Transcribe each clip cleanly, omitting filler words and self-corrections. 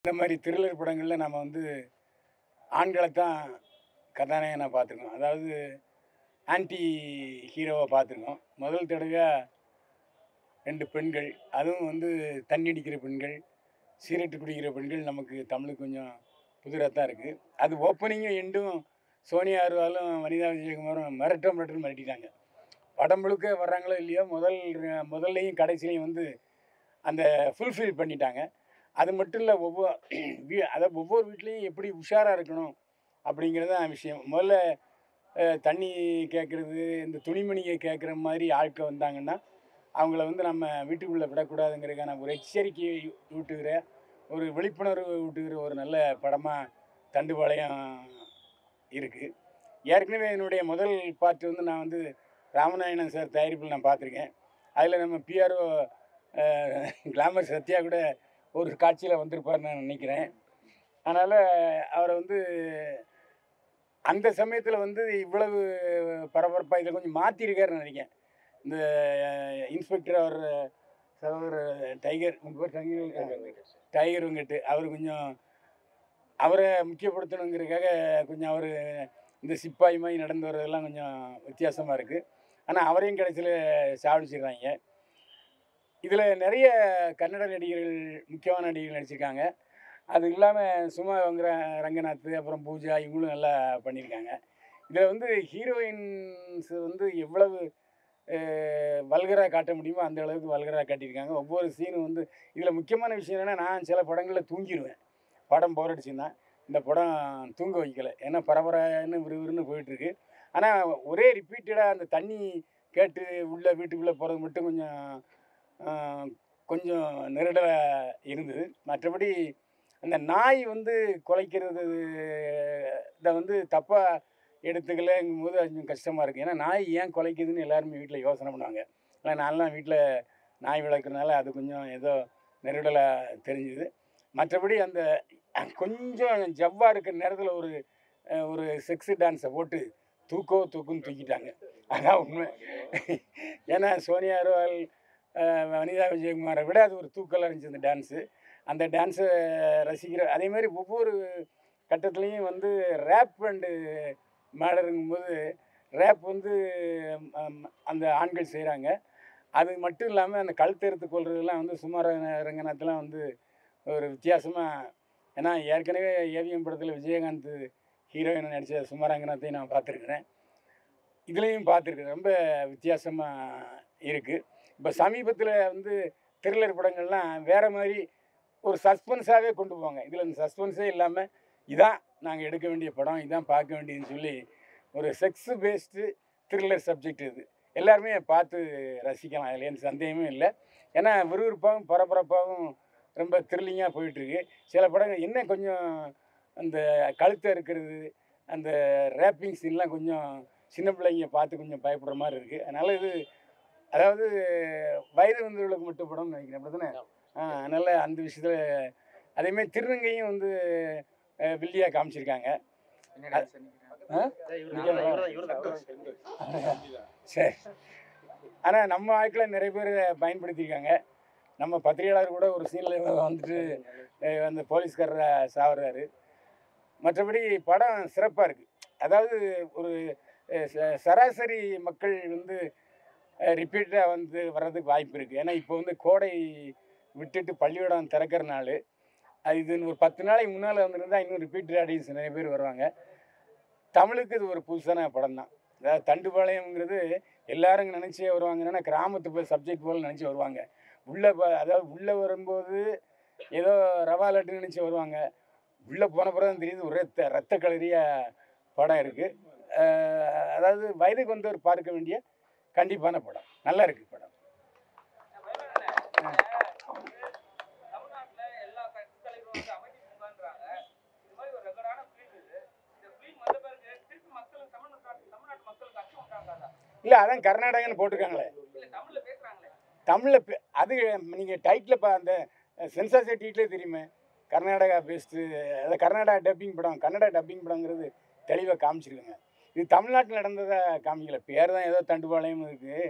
இந்த மாதிரி த்ரில்லர் படங்களில் நம்ம வந்து ஆண்களை தான் கதாநாயகனா பார்த்துருக்கோம். அதாவது ஆன்டி ஹீரோவா பார்த்துருக்கோம். முதல் தடவையாக 2 பெண்கள், அதுவும் வந்து தண்ணி அடிக்கிற பெண்கள், சிகரெட்டு குடிக்கிற பெண்கள் நமக்கு தமிழுக்கு கொஞ்சம் புதிராக தான் இருக்குது. அது ஓப்பனிங்கும் எண்டும் சோனியா அகர்வாலும் வனிதா விஜயகுமாரும் மிரட்டுன்னு மிரட்டிட்டாங்க. படம் முழுக்க வர்றாங்களோ இல்லையோ முதல்லையும் கடைசிலையும் வந்து அந்த ஃபுல்ஃபில் பண்ணிட்டாங்க. அது மட்டும் இல்லை, அதாவது ஒவ்வொரு வீட்லேயும் எப்படி உஷாராக இருக்கணும் அப்படிங்கிறது தான் விஷயம். முதல்ல தண்ணி கேட்குறது, இந்த துணிமணியை கேட்குற மாதிரி ஆட்கள் வந்தாங்கன்னா அவங்கள வந்து நம்ம வீட்டுக்குள்ளே விடக்கூடாதுங்கிறதுக்கான ஒரு எச்சரிக்கையை ஊட்டுகிற, ஒரு விழிப்புணர்வு ஊட்டுகிற ஒரு நல்ல படமாக தண்டுபாளையம் இருக்குது. ஏற்கனவே என்னுடைய முதல் பார்ட் வந்து நான் வந்து ராமநாயணன் சார் தயாரிப்பில் நான் பார்த்துருக்கேன். அதில் நம்ம பிஆர்ஓ கிளாமர் சத்யா கூட ஒரு காட்சியில் வந்திருப்பார்னு நான் நினைக்கிறேன். அதனால் அவரை வந்து அந்த சமயத்தில் வந்து இவ்வளவு பரபரப்பாக இதை கொஞ்சம் மாற்றிருக்காருன்னு நினைக்கிறேன். இந்த இன்ஸ்பெக்டர் அவர் சகோதரர் டைகர் டைகர் வெங்கட் அவர் கொஞ்சம் அவரை முக்கியப்படுத்தணுங்கிறதுக்காக கொஞ்சம் அவர் இந்த சிப்பாய் மாதிரி நடந்து வர்றதெல்லாம் கொஞ்சம் வித்தியாசமாக இருக்குது. ஆனால் அவரையும் கடைசியில் சாவடிச்சிடுறாங்க. இதில் நிறைய கன்னட நடிகர்கள், முக்கியமான நடிகர்கள் நடிச்சிருக்காங்க. அது இல்லாமல் சுமா ரங்கநாத், அப்புறம் பூஜா, இவங்களும் நல்லா பண்ணியிருக்காங்க. இதில் வந்து ஹீரோயின்ஸ் வந்து எவ்வளவு வல்கராக காட்ட முடியுமோ அந்த அளவுக்கு வல்கராக காட்டியிருக்காங்க. ஒவ்வொரு சீனும் வந்து இதில் முக்கியமான விஷயம் என்னென்னா, நான் சில படங்களில் தூங்கிடுவேன். படம் போர் அடிச்சுன்னா. இந்த படம் தூங்க வைக்கலை. ஏன்னா பரபரன்னு விறுவிறுன்னு போயிட்டுருக்கு. ஆனால் ஒரே ரிப்பீட்டடாக அந்த தண்ணி கேட்டு வீட்டுக்குள்ளே போகிறது மட்டும் கொஞ்சம் நெருடலாக இருந்தது. மற்றபடி அந்த நாய் வந்து குலைக்கிறது இதை வந்து தப்பாக எடுத்துக்கலைங்கும்போது அது கொஞ்சம் கஷ்டமாக இருக்குது. ஏன்னா நாய் ஏன் குலைக்குதுன்னு எல்லாருமே வீட்டில் யோசனை பண்ணுவாங்க. ஆனால் நான்லாம் வீட்டில் நாய் வளர்க்குறதுனால அது கொஞ்சம் ஏதோ நெருடலாக தெரிஞ்சுது. மற்றபடி அந்த கொஞ்சம் ஜவ்வாக இருக்கிற நேரத்தில் ஒரு செக்ஸு டான்ஸை போட்டு தூக்குன்னு தூக்கிட்டாங்க. அதான் உண்மை. ஏன்னா சோனியா அகர்வால், வனிதா விஜயகுமாரை விட அது ஒரு தூக்கலாக இருந்துச்சு அந்த டான்ஸு. அந்த டான்ஸை ரசிக்கிற அதேமாதிரி ஒவ்வொரு கட்டத்துலேயும் வந்து ரேப் அண்டு மேடருங்கும்போது ரேப் வந்து அந்த ஆண்கள் செய்கிறாங்க. அது மட்டும் இல்லாமல் அந்த கழுத்தெடுத்து கொள்றதெல்லாம் வந்து சுமா ரங்கநாத்லாம் வந்து ஒரு வித்தியாசமாக. ஏன்னா ஏற்கனவே ஏவிஎம் படத்தில் விஜயகாந்த் ஹீரோயினை நடித்த சுமா ரங்கநாத்தையும் நான் பார்த்துருக்குறேன். இதுலேயும் பார்த்துருக்குறேன். ரொம்ப வித்தியாசமாக இருக்குது. இப்போ சமீபத்தில் வந்து த்ரில்லர் படங்கள்லாம் வேறு மாதிரி ஒரு சஸ்பென்ஸாகவே கொண்டு போவாங்க. இதில் அந்த சஸ்பென்ஸே இல்லாமல் இதான் நாங்கள் எடுக்க வேண்டிய படம், இதான் பார்க்க வேண்டியதுன்னு சொல்லி ஒரு செக்ஸு பேஸ்டு த்ரில்லர் சப்ஜெக்ட் இது. எல்லாருமே பார்த்து ரசிக்கலாம். அதில் எந்த சந்தேகமே இல்லை. ஏன்னா விறுவிறுப்பாகவும் பரபரப்பாகவும் ரொம்ப த்ரில்லிங்காக போயிட்டுருக்கு. சில படங்கள் என்ன கொஞ்சம் அந்த கழுத்தை இருக்கிறது, அந்த ரேப்பிங் சீன்லாம் கொஞ்சம் சின்ன பிள்ளைங்க பார்த்து கொஞ்சம் பயப்படுற மாதிரி இருக்குது. அதனால் இது அதாவது வயது வந்தவர்களுக்கு மட்டும் படம்னு நினைக்கிறேன். அப்படி தானே? அதனால் அந்த விஷயத்தில் அதேமாதிரி திருநங்கையும் வந்து வில்லியாக காமிச்சிருக்காங்க. சரி. ஆனால் நம்ம ஆட்களை நிறைய பேர் பயன்படுத்தியிருக்காங்க. நம்ம பத்திரிகையாளர் கூட ஒரு சீனில் வந்துட்டு அந்த போலீஸ்காரரை சாவுறாரு. மற்றபடி படம் சிறப்பாக இருக்குது. அதாவது ஒரு சராசரி மக்கள் வந்து ரிப்பீட்டாக வந்து வர்றதுக்கு வாய்ப்பு இருக்குது. ஏன்னா இப்போ வந்து கோடை விட்டுட்டு பள்ளிக்கூடம் திறக்கிற நாள். இது ஒரு 10 நாளைக்கு முன்னால் வந்துருந்தால் இன்னும் ரிப்பீட்டட் ஆடியன்ஸ் நிறைய பேர் வருவாங்க. தமிழுக்கு இது ஒரு புதுசான படம் தான். அதாவது தண்டுபாளையம்ங்கிறது எல்லாரும் நினச்சே வருவாங்க. என்னென்னா கிராமத்து சப்ஜெக்ட் போல் நினச்சி வருவாங்க. அதாவது உள்ளே வரும்போது ஏதோ ரவா லட்டு நினச்சி வருவாங்க. உள்ளே போன பிறகு தான் தெரியுது ஒரே ரத்த களரியாக படம் இருக்குது. அதாவது வயதுக்கு வந்தவர் பார்க்க வேண்டிய கண்டிப்பான படம். நல்லா இருக்குது படம். இல்லை, அதான் கர்நாடகான்னு போட்டிருக்காங்களே தமிழில். அது நீங்கள் டைட்டில் அந்த சென்சார் டைட்டிலே தெரியுமே, கர்நாடகா பேஸ்டு. அதை கர்நாடகா டப்பிங் படம், கன்னடா டப்பிங் படங்கிறது தெளிவாக காமிச்சிருக்காங்க. இது தமிழ்நாட்டில் நடந்ததை காமிக்கல. பேர் தான் ஏதோ தண்டுபாளையம் இருக்குது.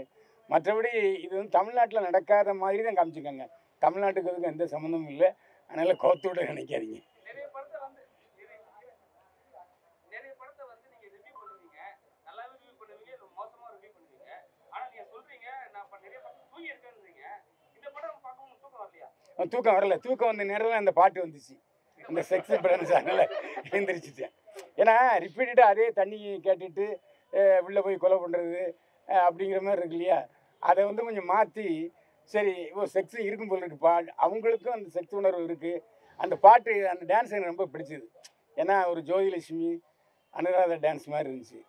மற்றபடி இது வந்து தமிழ்நாட்டில் நடக்காத மாதிரி தான் காமிச்சிருக்காங்க. தமிழ்நாட்டுக்கு அதுக்கு எந்த சம்மந்தமும் இல்லை. அதனால் கோத்து விட நினைக்காதீங்க. தூக்கம் வரல. தூக்கம் வந்த நேரத்தில் அந்த பாட்டு வந்துச்சு, இந்த செக்ஸ் பிரான்ஸ். அதனால் எழுந்திரிச்சிட்டேன். ஏன்னா ரிப்பீட்டடாக அதே தண்ணி கேட்டுட்டு உள்ளே போய் கொலை பண்ணுறது அப்படிங்கிற மாதிரி இருக்கு இல்லையா, அதை வந்து கொஞ்சம் மாற்றி சரி செக்ஸ் இருக்கும் போல இருக்குப்பா, அவங்களுக்கும் அந்த செக்ஸ் உணர்வு இருக்குது. அந்த பாட்டு அந்த டான்ஸ் எனக்கு ரொம்ப பிடிச்சிது. ஏன்னா ஒரு ஜோதிலட்சுமி அனுராதா டான்ஸ் மாதிரி இருந்துச்சு.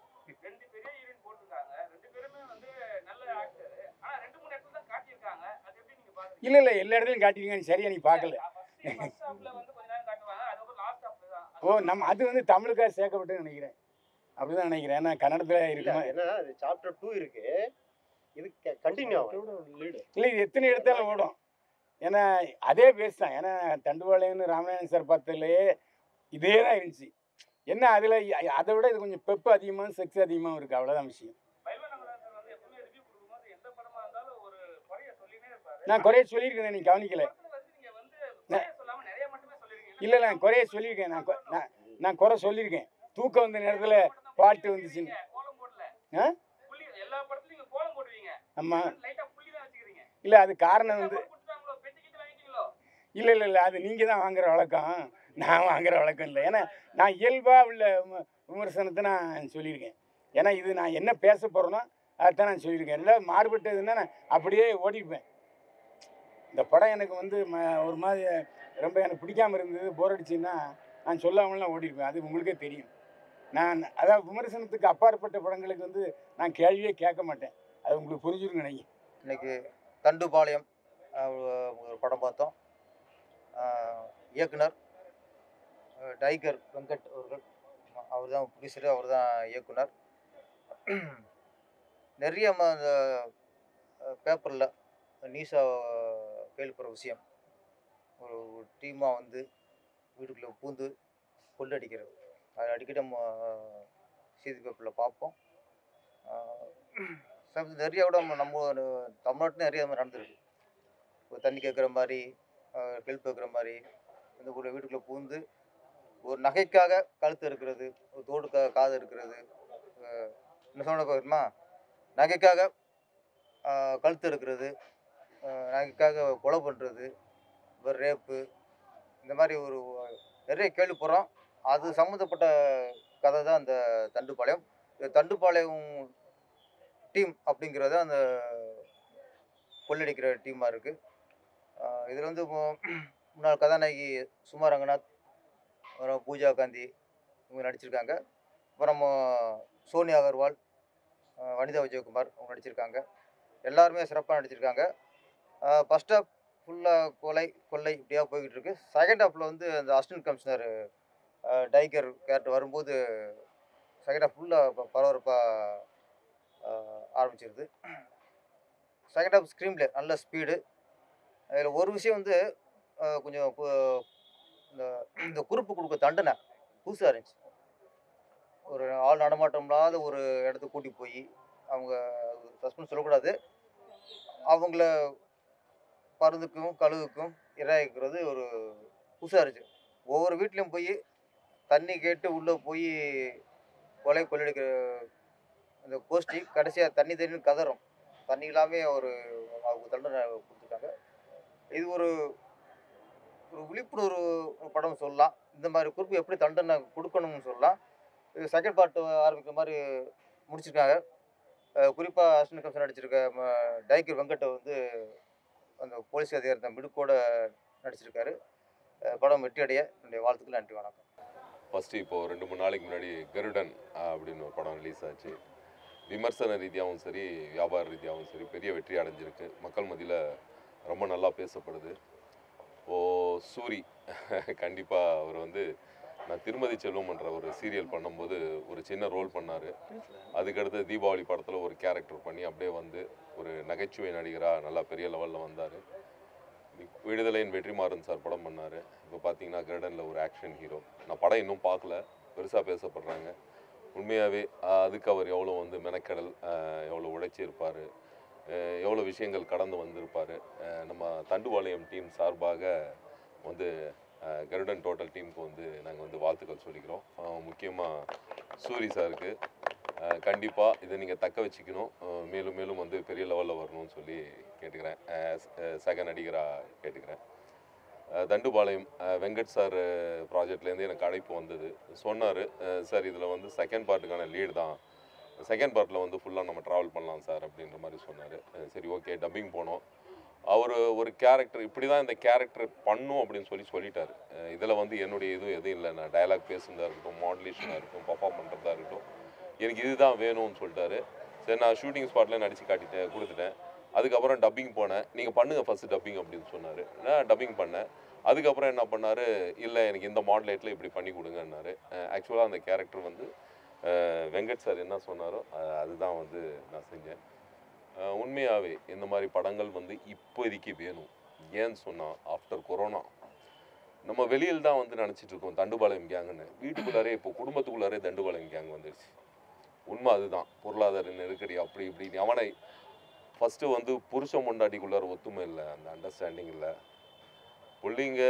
இல்லை இல்லை, எல்லா இடத்துலையும் காட்டியிருக்காங்க. சரியா நீ பார்க்கல. ஓ, நம்ம அது வந்து தமிழுக்காக சேர்க்கப்பட்டு நினைக்கிறேன். அப்படிதான் நினைக்கிறேன். ஏன்னா கன்னடத்தில் இருக்குமா? ஏன்னா அது சாப்டர் 2 இருக்கு, இது கண்டினியூ ஆகும். இல்லை, இது எத்தனை இடத்தாலும் ஓடும். ஏன்னா அதே பேஸ் தான். ஏன்னா தண்டுபாளையம்னு ராமநாதன் சார் பார்த்ததுலேயே இதே தான் இருந்துச்சு. என்ன அதில் அதை விட இது கொஞ்சம் பெப்பு அதிகமாகவும் செக்ஸ் அதிகமாகவும் இருக்குது, அவ்வளோதான் விஷயம். நான் குறைய சொல்லியிருக்கேன், நீ கவனிக்கலை. இல்லை இல்லை, நான் குறைய சொல்லியிருக்கேன். நான் குறை சொல்லியிருக்கேன். தூக்கம் வந்த நேரத்தில் பாட்டு வந்துச்சுன்னு. ஆமாம். இல்லை, அது காரணம் வந்து இல்லை இல்லை இல்லை, அது நீங்கள் தான் வாங்குகிற வழக்கம், நான் வாங்குகிற வழக்கம் இல்லை. ஏன்னா நான் இயல்பாக உள்ள விமர்சனத்தை நான் சொல்லியிருக்கேன். ஏன்னா இது நான் என்ன பேச போகிறேனோ அதைத்தான் நான் சொல்லியிருக்கேன். இல்லை மாறுபட்டதுன்னா நான் அப்படியே ஓடிப்பேன். இந்த படம் எனக்கு வந்து ஒரு மாதிரி ரொம்ப எனக்கு பிடிக்காமல் இருந்தது, போர் அடிச்சுன்னா நான் சொல்லாமலாம் ஓடிருப்பேன். அது உங்களுக்கே தெரியும். நான் அதாவது விமர்சனத்துக்கு அப்பாற்பட்ட படங்களுக்கு வந்து நான் கேள்வியே கேட்க மாட்டேன். அது உங்களுக்கு புரிஞ்சுருங்க. நினைக்கிறேன். இன்றைக்கி தண்டுபாளையம் ஒரு படம் பார்த்தோம். இயக்குனர் டைகர் வெங்கட் அவர்கள், அவர் தான் ப்ரொடியூசரு, அவர் தான் இயக்குனர். நிறைய அந்த பேப்பரில் நியூஸாக கேள்விப்படுற விஷயம், ஒரு டீமாக வந்து வீட்டுக்குள்ளே பூந்து கொள்ளடிக்கிறது. அது அடிக்கடி நம்ம செய்தி பேப்பரில் பார்ப்போம். நிறைய விட நம்ம தமிழ்நாட்டில் நிறைய நடந்துருக்கு. ஒரு தண்ணி கேட்குற மாதிரி, ஹெல்ப் கேட்குற மாதிரி, இந்த வீட்டுக்குள்ளே பூந்து ஒரு நகைக்காக கழுத்து இருக்கிறது, ஒரு தோடுக்காக காது இருக்கிறது, என்ன சொல்ல போகிறோமா, நகைக்காக கழுத்து இருக்கிறது, நகைக்காக கொலை பண்ணுறது, ஒரு ரேப்பு, இந்த மாதிரி ஒரு நிறைய கேள்விப்படுறோம். அது சம்மந்தப்பட்ட கதை தான் அந்த தண்டுபாளையம். தண்டுபாளையம் டீம் அப்படிங்கிறது அந்த கொள்ளடிக்கிற டீமாக இருக்குது. இதில் வந்து முன்னாள் கதாநாயகி சுமா ரங்கநாத், அப்புறம் பூஜா காந்தி இவங்க நடிச்சிருக்காங்க. அப்புறம் சோனியா அகர்வால், வனிதா விஜயகுமார் அவங்க நடிச்சிருக்காங்க. எல்லாருமே சிறப்பாக நடிச்சிருக்காங்க. ஃபஸ்ட் ஹாஃப் ஃபுல்லாக கொள்ளை இப்படியாக போய்கிட்டு இருக்கு. செகண்ட் ஹாஃபில் வந்து அந்த அசிஸ்டன்ட் கமிஷனர் டைகர் கேரக்டர் வரும்போது செகண்ட் ஹாஃப் ஃபுல்லாக பரபரப்பாக ஆரம்பிச்சிருது. செகண்ட் ஹாஃப் ஸ்க்ரீன் பிளே நல்ல ஸ்பீடு. அதில் ஒரு விஷயம் வந்து கொஞ்சம் இந்த குறிப்பு கொடுக்க தண்டனை புதுசாக இருந்துச்சு. ஒரு ஆள் நடமாட்டம் இல்லாத ஒரு இடத்துக்கு கூட்டி போய், அவங்க சஸ்பென்ஸ் சொல்லக்கூடாது, அவங்கள பருந்துக்கும் கழுகுக்கும் இரையாக்கிறது ஒரு புதுசாக இருந்துச்சு. ஒவ்வொரு வீட்லேயும் போய் தண்ணி கேட்டு உள்ளே போய் கொள்ளடிக்கிற அந்த கோஷ்டி கடைசியாக தண்ணின்னு கதறும். தண்ணி இல்லாமல் அவங்க தண்டனை கொடுத்துருக்காங்க. இது ஒரு விழிப்புணர்வு படம் சொல்லலாம். இந்த மாதிரி குறிப்பு எப்படி தண்டனை கொடுக்கணும்னு சொல்லலாம். இது செகண்ட் பார்ட் ஆரம்பிக்கிற மாதிரி முடிச்சிருக்காங்க. குறிப்பாக அசிஸ்டன்ட் கமிஷனர் நடிச்சிருக்க டைகர் வெங்கட்டை வந்து அந்த போலீஸ் அதிகாரி தான் மிடுக்கோட நடிச்சிருக்காரு. படம் வெற்றியடைய என்னுடைய வாழ்த்துக்கள். நன்றி, வணக்கம். ஃபஸ்ட்டு இப்போது 2-3 நாளைக்கு முன்னாடி கருடன் அப்படின்னு ஒரு படம் ரிலீஸ் ஆச்சு. விமர்சன ரீதியாகவும் சரி, வியாபார ரீதியாகவும் சரி பெரிய வெற்றி அடைஞ்சிருக்கு. மக்கள் மத்தியில் ரொம்ப நல்லா பேசப்படுது. சூரி கண்டிப்பாக அவர் வந்து நான் திருமதி செல்வம்ன்ற ஒரு சீரியல் பண்ணும்போது ஒரு சின்ன ரோல் பண்ணார். அதுக்கடுத்து தீபாவளி படத்தில் ஒரு கேரக்டர் பண்ணி அப்படியே வந்து ஒரு நகைச்சுவை நடிகராக நல்லா பெரிய லெவலில் வந்தார். விடுதலையின் வெற்றிமாறன் சார் படம் பண்ணார். இப்போ பார்த்தீங்கன்னா கருடனில் ஒரு ஆக்ஷன் ஹீரோ. நான் படம் இன்னும் பார்க்கல, பெருசாக பேசப்படுறாங்க. உண்மையாகவே அதுக்கு அவர் எவ்வளோ வந்து மெனக்கடல், எவ்வளோ உழைச்சிருப்பார், எவ்வளோ விஷயங்கள் கடந்து வந்திருப்பார். நம்ம தண்டுபாளையம் டீம் சார்பாக வந்து கருடன் டோட்டல் டீமுக்கு வந்து நாங்கள் வந்து வாழ்த்துக்கள் சொல்லிக்கிறோம். முக்கியமாக சூரி சாருக்கு கண்டிப்பாக இதை நீங்கள் தக்க வச்சுக்கணும், மேலும் மேலும் வந்து பெரிய லெவலில் வரணும்னு சொல்லி கேட்டுக்கிறேன். சக நடிகராக கேட்டுக்கிறேன். தண்டுபாளையம் வெங்கட் சார் ப்ராஜெக்ட்லேருந்து எனக்கு அழைப்பு வந்தது. சொன்னார், சார் இதில் வந்து செகண்ட் பார்ட்டுக்கான லீடு தான், செகண்ட் பார்ட்டில் வந்து ஃபுல்லாக நம்ம ட்ராவல் பண்ணலாம் சார் அப்படின்ற மாதிரி சொன்னார். சரி ஓகே, டப்பிங் போனோம். அவர் ஒரு கேரக்டர் இப்படி தான் இந்த கேரக்டர் பண்ணும் அப்படின்னு சொல்லிட்டார். இதில் வந்து என்னுடைய எதுவும் இல்லை, நான் டயலாக் பேசுனதாக இருக்கட்டும், மாடுலேஷனாக இருக்கட்டும், பர்ஃபார்ம் பண்ணுறதா இருக்கட்டும், எனக்கு இதுதான் வேணும்னு சொல்லிட்டாரு. சரி, நான் ஷூட்டிங் ஸ்பாட்டில் நடித்து கொடுத்துட்டேன். அதுக்கப்புறம் டப்பிங் போனேன். நீங்கள் பண்ணுங்கள் ஃபஸ்ட்டு டப்பிங் அப்படின்னு சொன்னார். நான் டப்பிங் பண்ணேன். அதுக்கப்புறம் என்ன பண்ணார், இல்லை எனக்கு இந்த மாடுலேட்டில் இப்படி பண்ணி கொடுங்கன்னாரு. ஆக்சுவலாக அந்த கேரக்டர் வந்து வெங்கட் சார் என்ன சொன்னாரோ அதுதான் வந்து நான் செஞ்சேன். உண்மையாகவே இந்த மாதிரி படங்கள் வந்து இப்போதைக்கு வேணும். ஏன்னு சொன்னால் ஆஃப்டர் கொரோனா நம்ம வெளியில் தான் வந்து நினச்சிட்டு இருக்கோம் தண்டுபாளையம் கேங்குன்னு. வீட்டுக்குள்ளாரே இப்போ குடும்பத்துக்குள்ளாரே தண்டுபாளையம் கேங் வந்துடுச்சு. உண்மை அதுதான். பொருளாதார நெருக்கடி அப்படி இப்படி அவனை ஃபஸ்ட்டு வந்து புருஷன் பொண்டாட்டிக்குள்ளார ஒத்துமை இல்லை, அந்த அண்டர்ஸ்டாண்டிங் இல்லை. பிள்ளைங்க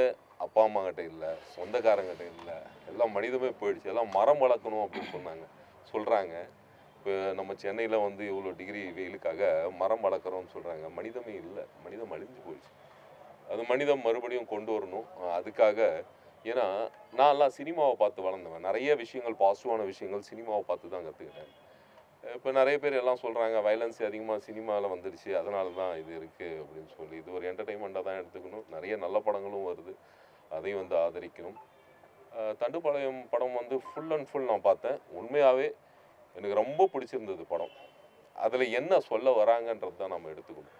அப்பா அம்மா கிட்ட இல்லை, சொந்தக்காரங்கிட்ட இல்லை, எல்லாம் மனிதமே போயிடுச்சு. எல்லாம் மரம் வளர்க்கணும் அப்படின்னு சொல்கிறாங்க. இப்போ நம்ம சென்னையில் வந்து இவ்வளோ டிகிரி வெயிலுக்காக மரம் வளர்க்குறோம்னு சொல்கிறாங்க. மனிதமே இல்லை, மனிதம் அழிஞ்சு போயிடுச்சு. அது மனிதம் மறுபடியும் கொண்டு வரணும். அதுக்காக ஏன்னா நான்லாம் சினிமாவை பார்த்து வளர்ந்தவன். நிறைய விஷயங்கள், பாசிட்டிவான விஷயங்கள் சினிமாவை பார்த்து தான் கற்றுக்கிட்டேன். இப்போ நிறைய பேர் எல்லாம் சொல்கிறாங்க வயலன்ஸ் அதிகமாக சினிமாவில் வந்துடுச்சு, அதனால தான் இது இருக்குது அப்படின்னு சொல்லி. இது ஒரு என்டர்டெயின்மெண்ட்டாக தான் எடுத்துக்கணும். நிறைய நல்ல படங்களும் வருது, அதையும் வந்து ஆதரிக்கணும். தண்டுபாளையம் படம் வந்து ஃபுல் அண்ட் ஃபுல் நான் பார்த்தேன். உண்மையாகவே எனக்கு ரொம்ப பிடிச்சிருந்தது படம். அதில் என்ன சொல்ல வராங்கன்றது தான் நம்ம எடுத்துக்கணும்.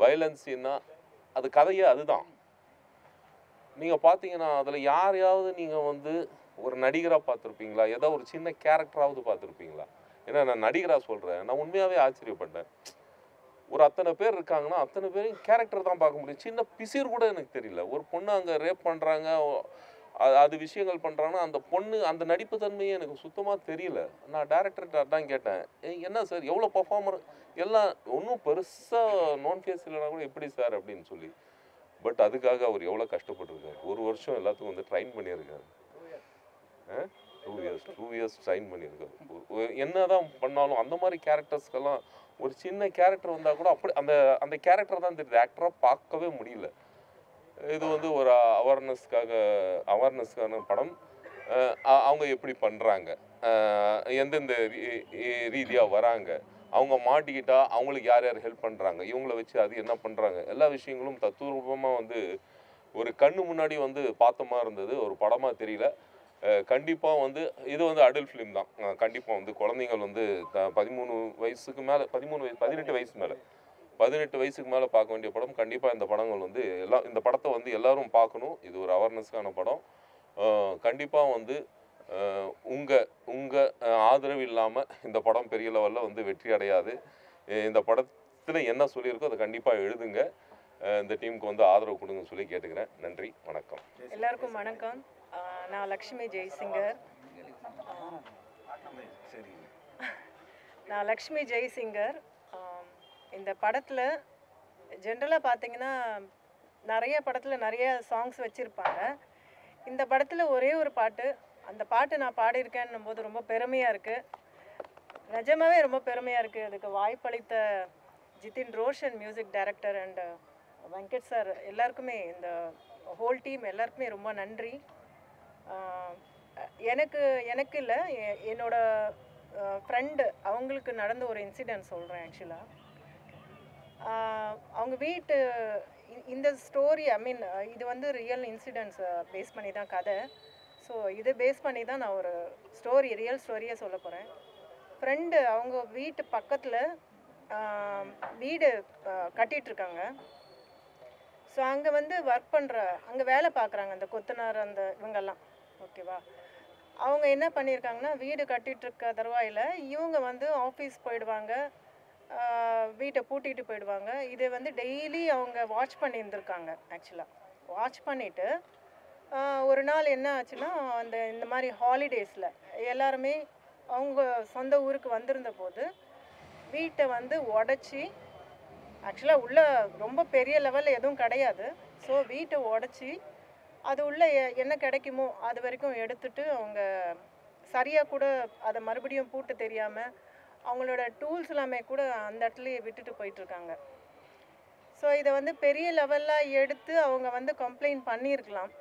வயலன்ஸுன்னா அது கதையே அதுதான். நீங்கள் பார்த்தீங்கன்னா அதில் யாரையாவது நீங்கள் வந்து ஒரு நடிகராக பார்த்துருப்பீங்களா? ஏதோ ஒரு சின்ன கேரக்டராவது பார்த்துருப்பீங்களா? ஏன்னா நான் நடிகராக சொல்கிறேன், நான் உண்மையாகவே ஆச்சரியப்பட்டேன். ஒரு அத்தனை பேர் இருக்காங்கன்னா அத்தனை பேரையும் கேரக்டர் தான் பார்க்க முடியும். சின்ன பிசிர் கூட எனக்கு தெரியல. ஒரு பொண்ணு அங்கே ரேப் பண்ணுறாங்க, அது விஷயங்கள் பண்ணுறாங்கன்னா அந்த பொண்ணு அந்த நடிப்பு தன்மையே எனக்கு சுத்தமாக தெரியல. நான் டேரக்டர்கிட்ட தான் கேட்டேன், என்ன சார் எவ்வளோ பர்ஃபார்மர் எல்லாம் ஒன்றும் பெருசாக நோன் ஃபேஸ் இல்லைனா கூட எப்படி சார் அப்படின்னு சொல்லி. பட் அதுக்காக அவர் எவ்வளோ கஷ்டப்பட்டுருக்காரு. ஒரு வருஷம் எல்லாத்துக்கும் வந்து ட்ரைன் பண்ணியிருக்காரு. 2 இயர்ஸ் ட்ரைன் பண்ணியிருக்காரு. என்ன தான் பண்ணாலும் அந்த மாதிரி கேரக்டர்ஸ்க்கெல்லாம் ஒரு சின்ன கேரக்டர் வந்தால் கூட அப்படி அந்த கேரக்டர் தான் தெரியுது, ஆக்டராக பார்க்கவே முடியல. இது வந்து ஒரு அவேர்னஸ்க்கான படம். அவங்க எப்படி பண்ணுறாங்க, எந்தெந்த ரீதியாக வராங்க, அவங்க மாட்டிக்கிட்டா அவங்களுக்கு யார் யார் ஹெல்ப் பண்ணுறாங்க, இவங்கள வச்சு அது என்ன பண்ணுறாங்க, எல்லா விஷயங்களும் தத்துரூபமாக வந்து ஒரு கண்ணு முன்னாடி வந்து பார்த்த மாதிரி இருந்தது. ஒரு படமாக தெரியல. கண்டிப்பாக வந்து இது வந்து அடல்ட் ஃபிலிம் தான். கண்டிப்பாக வந்து குழந்தைங்கள் வந்து 13 வயசுக்கு மேலே 18 வயசுக்கு மேலே பார்க்க வேண்டிய படம். கண்டிப்பாக இந்த படங்கள் வந்து இந்த படத்தை வந்து எல்லாரும் பார்க்கணும். இது ஒரு அவேர்னஸ்க்கான படம். கண்டிப்பாக வந்து உங்கள் ஆதரவு இல்லாமல் இந்த படம் பெரிய லெவலில் வந்து வெற்றி அடையாது. இந்த படத்தில் என்ன சொல்லியிருக்கோ அதை கண்டிப்பாக எழுதுங்க. இந்த டீமுக்கு வந்து ஆதரவு கொடுங்கன்னு சொல்லி கேட்டுக்கிறேன். நன்றி, வணக்கம். எல்லாருக்கும் வணக்கம். நான் லக்ஷ்மி ஜெய்சிங்கர். இந்த படத்தில் ஜென்ரலாக பார்த்தீங்கன்னா நிறைய படத்தில் நிறைய சாங்ஸ் வச்சுருப்பாங்க. இந்த படத்தில் ஒரே ஒரு பாட்டு, அந்த பாட்டு நான் பாடியிருக்கேன்னும் போது ரொம்ப பெருமையாக இருக்குது. நிஜமாகவே ரொம்ப பெருமையாக இருக்குது. அதுக்கு வாய்ப்பளித்த Jithin Roshan music director and Venkat sir எல்லாருக்குமே, இந்த ஹோல் டீம் எல்லாருக்குமே ரொம்ப நன்றி. எனக்கு இல்லை, என்னோட ஃப்ரெண்டு அவங்களுக்கு நடந்த ஒரு இன்சிடென்ட் சொல்கிறேன். ஆக்சுவலாக அவங்க வீட்டு இந்த ஸ்டோரி இது வந்து ரியல் இன்சிடென்ட்ஸ் பேஸ் பண்ணி தான் கதை. ஸோ இதை பேஸ் பண்ணி தான் நான் ஒரு ரியல் ஸ்டோரியை சொல்ல போகிறேன். ஃப்ரெண்டு அவங்க வீட்டு பக்கத்தில் வீடு கட்டிகிட்ருக்காங்க. ஸோ அங்கே வந்து அங்கே வேலை பார்க்குறாங்க அந்த கொத்தனார் இவங்கெல்லாம், ஓகேவா. அவங்க என்ன பண்ணியிருக்காங்கன்னா, வீடு கட்டிகிட்ருக்க தருவாயில் இவங்க வந்து ஆஃபீஸ் போயிடுவாங்க, வீட்டை பூட்டிட்டு போயிடுவாங்க. இதை வந்து டெய்லி அவங்க வாட்ச் பண்ணியிருந்துருக்காங்க. ஆக்சுவலாக வாட்ச் பண்ணிவிட்டு ஒரு நாள் என்ன ஆச்சுன்னா, இந்த மாதிரி ஹாலிடேஸில் எல்லாருமே அவங்க சொந்த ஊருக்கு வந்திருந்த போது வீட்டை வந்து உடச்சி, ஆக்சுவலாக உள்ள ரொம்ப பெரிய லெவலில் எதுவும் கிடையாது. ஸோ வீட்டை உடச்சி அது உள்ள என்ன கிடைக்குமோ அது வரைக்கும் எடுத்துட்டு அவங்க சரியாக கூட அதை மறுபடியும் பூட்டு தெரியாமல் அவங்களோட டூல்ஸ் எல்லாமே கூட அந்த இடத்துலையே விட்டுட்டு போயிட்டுருக்காங்க. ஸோ இதை வந்து பெரிய லெவலில் எடுத்து அவங்க வந்து கம்ப்ளைண்ட் பண்ணியிருக்கலாம்.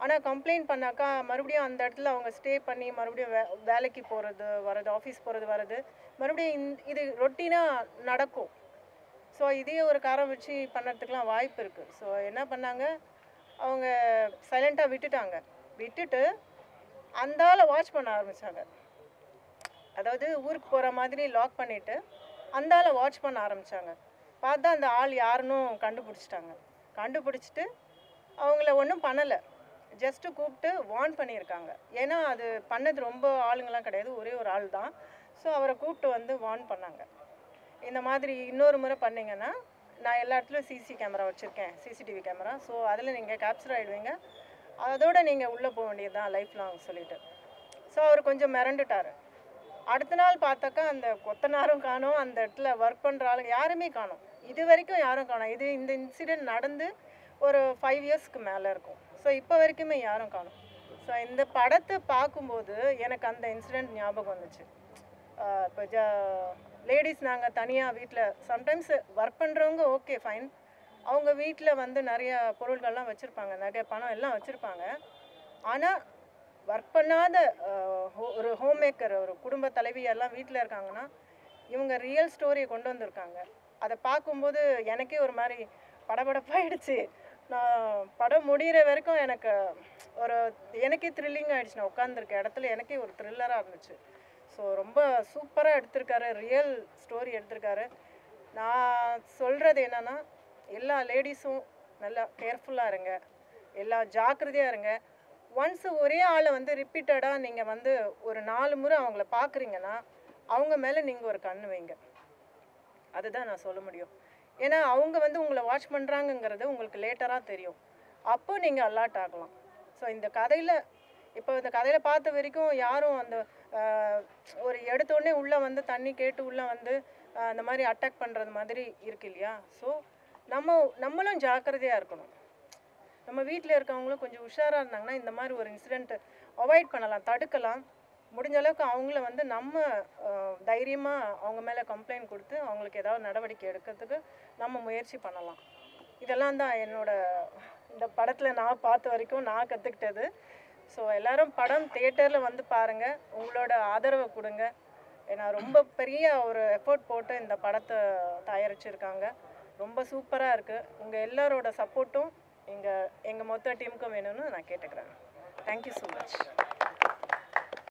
ஆனால் கம்ப்ளைண்ட் பண்ணாக்கா மறுபடியும் அந்த இடத்துல அவங்க ஸ்டே பண்ணி மறுபடியும் வேலைக்கு போகிறது வர்றது, ஆஃபீஸ் போகிறது வர்றது மறுபடியும் இது ரொட்டீனாக நடக்கும். ஸோ இதே ஒரு காரம் வச்சு பண்ணுறதுக்கெலாம் வாய்ப்பு இருக்குது. ஸோ என்ன பண்ணாங்க, அவங்க சைலண்ட்டாக விட்டுட்டு அந்த ஆளை வாட்ச் பண்ண ஆரம்பித்தாங்க. அதாவது ஊருக்கு போகிற மாதிரி லாக் பண்ணிவிட்டு அந்த ஆளை வாட்ச் பண்ண ஆரம்பித்தாங்க. பார்த்தா அந்த ஆள் யாருன்னு கண்டுபிடிச்சிட்டு அவங்கள ஒன்றும் பண்ணலை, ஜஸ்ட்டு கூப்பிட்டு வார்ன் பண்ணியிருக்காங்க. ஏன்னா அது பண்ணது ரொம்ப ஆளுங்களாம் கிடையாது, ஒரே ஒரு ஆள் தான். ஸோ அவரை கூப்பிட்டு வந்து வார்ன் பண்ணாங்க. இந்த மாதிரி இன்னொரு முறை பண்ணிங்கன்னா நான் எல்லா இடத்துலையும் சிசிடிவி கேமரா. ஸோ அதில் நீங்கள் கேப்சர் ஆகிடுவீங்க, அதோடு நீங்கள் உள்ளே போக வேண்டியது தான் லைஃப் லாங் சொல்லிட்டு. ஸோ அவர் கொஞ்சம் மிரண்டுட்டார். அடுத்த நாள் பார்த்தாக்கா அந்த கொத்தனாரும் காணோம், அந்த இடத்துல ஒர்க் பண்ணுற ஆளுங்க யாருமே காணோம். இது வரைக்கும் யாரும் காணோம். இந்த இன்சிடெண்ட் நடந்து ஒரு 5 இயர்ஸ்க்கு மேலே இருக்கும். ஸோ இப்போ வரைக்குமே யாரும் காணோம். ஸோ இந்த படத்தை பார்க்கும்போது எனக்கு அந்த இன்சிடெண்ட் ஞாபகம் வந்துச்சு. இப்போ லேடிஸ் நாங்கள் தனியாக வீட்டில் சம்டைம்ஸ் ஒர்க் பண்ணுறவங்க ஓகே ஃபைன், அவங்க வீட்டில் வந்து நிறைய பொருள்கள்லாம் வச்சுருப்பாங்க, நிறைய பணம் எல்லாம் வச்சுருப்பாங்க. ஆனால் ஒர்க் பண்ணாத ஒரு ஹோம் மேக்கர், ஒரு குடும்ப தலைவியெல்லாம் வீட்டில் இருக்காங்கன்னா இவங்க ரியல் ஸ்டோரியை கொண்டு வந்திருக்காங்க. அதை பார்க்கும்போது எனக்கே ஒரு மாதிரி படபடப்பாயிடுச்சு. நான் படம் முடிகிற வரைக்கும் எனக்கே த்ரில்லிங் ஆகிடுச்சு. நான் உட்காந்துருக்க இடத்துல எனக்கே ஒரு த்ரில்லராக இருந்துச்சு. ஸோ ரொம்ப சூப்பராக எடுத்திருக்காரு, ரியல் ஸ்டோரி எடுத்திருக்காரு. நான் சொல்கிறது என்னென்னா, எல்லா லேடிஸும் நல்லா கேர்ஃபுல்லாக இருங்க, எல்லாம் ஜாக்கிரதையாக இருங்க. ஒன்ஸ் ஒரே ஆளை வந்து ரிப்பீட்டடாக நீங்கள் வந்து ஒரு 4 முறை அவங்கள பார்க்குறீங்கன்னா அவங்க மேலே நீங்கள் ஒரு கண்ணு வைங்க. அதுதான் நான் சொல்ல முடியும். ஏன்னா அவங்க வந்து உங்களை வாட்ச் பண்ணுறாங்கங்கிறது உங்களுக்கு லேட்டராக தெரியும், அப்போ நீங்கள் அலர்ட் ஆகலாம். ஸோ இந்த கதையில் பார்த்த வரைக்கும் யாரும் அந்த ஒரு எடுத்தோடனே உள்ளே வந்து தண்ணி கேட்டு உள்ளே வந்து அந்த மாதிரி அட்டாக் பண்ணுறது மாதிரி இருக்கு இல்லையா. ஸோ நம்மளும் ஜாக்கிரதையாக இருக்கணும். நம்ம வீட்டில் இருக்கவங்களும் கொஞ்சம் உஷாராக இருந்தாங்கன்னா இந்த மாதிரி ஒரு இன்சிடெண்ட்டை அவாய்ட் பண்ணலாம், தடுக்கலாம். முடிஞ்ச அளவுக்கு அவங்கள வந்து நம்ம தைரியமாக அவங்க மேலே கம்ப்ளைண்ட் கொடுத்து அவங்களுக்கு ஏதாவது நடவடிக்கை எடுக்கிறதுக்கு நம்ம முயற்சி பண்ணலாம். இதெல்லாம் தான் இந்த படத்தில் நான் பார்த்த வரைக்கும் நான் கற்றுக்கிட்டது. ஸோ எல்லோரும் படம் தியேட்டரில் வந்து பாருங்கள், உங்களோட ஆதரவை கொடுங்க. ஏன்னா ரொம்ப பெரிய ஒரு எஃபோர்ட் போட்டு இந்த படத்தை தயாரிச்சிருக்காங்க. ரொம்ப சூப்பராக இருக்குது. உங்கள் எல்லாரோட சப்போர்ட்டும் எங்கள் மொத்த டீமுக்கும் வேணும்னு நான் கேட்டுக்கிறேன். Thank you so much.